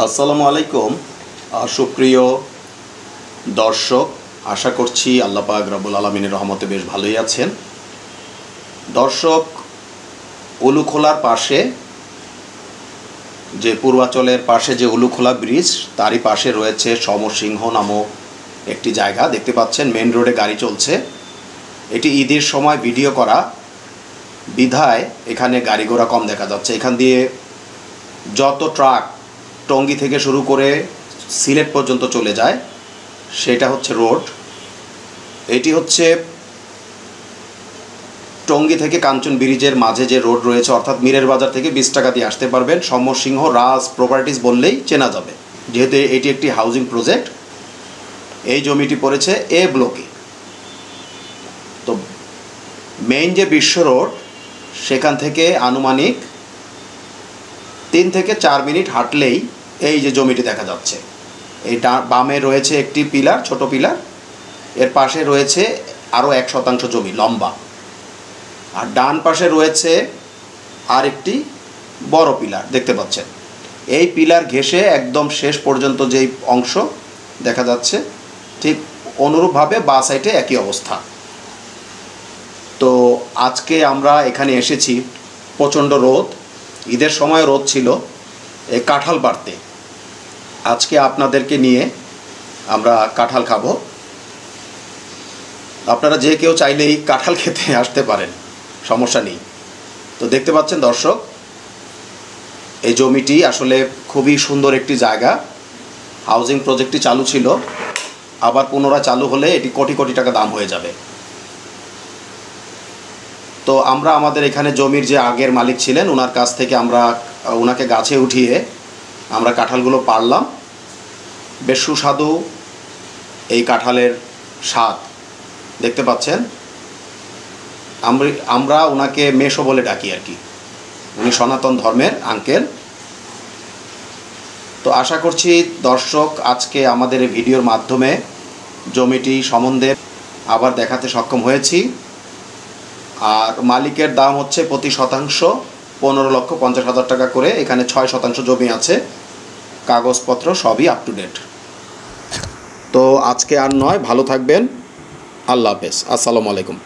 আসসালামু আলাইকুম সুপ্রিয় দর্শক, আশা করছি আল্লাহ পাক রব্বুল আলামিনের রহমতে বেশ ভালোই আছেন। দর্শক, উলুখোলার পাশে যে পূর্বাচলের পাশে যে উলুখোলা ব্রিজ, তারই পাশে রয়েছে সমরসিংহ নামক একটি জায়গা। দেখতে পাচ্ছেন মেন রোডে গাড়ি চলছে। এটি ঈদের সময় ভিডিও করা বিধায় এখানে গাড়ি ঘোড়া কম দেখা যাচ্ছে। এখান দিয়ে যত ট্রাক টঙ্গী থেকে শুরু করে সিলেট পর্যন্ত চলে যায় সেটা হচ্ছে রোড। এটি হচ্ছে টঙ্গী থেকে কাঞ্চন ব্রিজের মাঝে যে রোড রয়েছে, অর্থাৎ মীরের বাজার থেকে 20 টাকা দিয়ে আসতে পারবেন। সমরসিংহ রাজ প্রপার্টিজ বললেই চেনা যাবে, যেহেতু এটি একটি হাউজিং প্রজেক্ট। এই জমিটি পড়েছে এ ব্লকে। তো মেইন যে বিশ্ব রোড, সেখান থেকে আনুমানিক 3 থেকে 4 মিনিট হাঁটলেই এই যে জমিটি দেখা যাচ্ছে। এই বামে রয়েছে একটি পিলার, ছোট পিলার, এর পাশে রয়েছে আরও 1% জমি লম্বা, আর ডান পাশে রয়েছে আর একটি বড় পিলার দেখতে পাচ্ছেন। এই পিলার ঘেঁষে একদম শেষ পর্যন্ত যেই অংশ দেখা যাচ্ছে, ঠিক অনুরূপভাবে বাঁ সাইডে একই অবস্থা। তো আজকে আমরা এখানে এসেছি, প্রচণ্ড রোদ, ঈদের সময় রোদ ছিল, এই কাঁঠাল পাড়তে। আজকে আপনাদেরকে নিয়ে আমরা কাঁঠাল খাবো। আপনারা যে কেউ চাইলেই কাঁঠাল খেতে আসতে পারেন, সমস্যা নেই। তো দেখতে পাচ্ছেন দর্শক, এই জমিটি আসলে খুবই সুন্দর একটি জায়গা। হাউজিং প্রজেক্টটি চালু ছিল, আবার পুনরায় চালু হলে এটি কোটি কোটি টাকা দাম হয়ে যাবে। তো আমরা আমাদের এখানে জমির যে আগের মালিক ছিলেন, ওনার কাছ থেকে ওনাকে গাছে উঠিয়ে আমরা কাঁঠালগুলো পাড়লাম। বেশ সুস্বাদু এই কাঁঠালের স্বাদ দেখতে পাচ্ছেন। আমরা ওনাকে মেশো বলে ডাকি আর কি, উনি সনাতন ধর্মের আঙ্কেল। তো আশা করছি দর্শক আজকে আমাদের এই ভিডিওর মাধ্যমে জমিটি সম্বন্ধে আবার দেখাতে সক্ষম হয়েছি। আর মালিকের দাম হচ্ছে প্রতি শতাংশ 15,50,000 টাকা করে। এখানে 6% জমি আছে, কাগজপত্র সবই আপ টু ডেট। তো আজকে আর নয়, ভালো থাকবেন, আল্লাহ হাফেজ, আসসালামু আলাইকুম।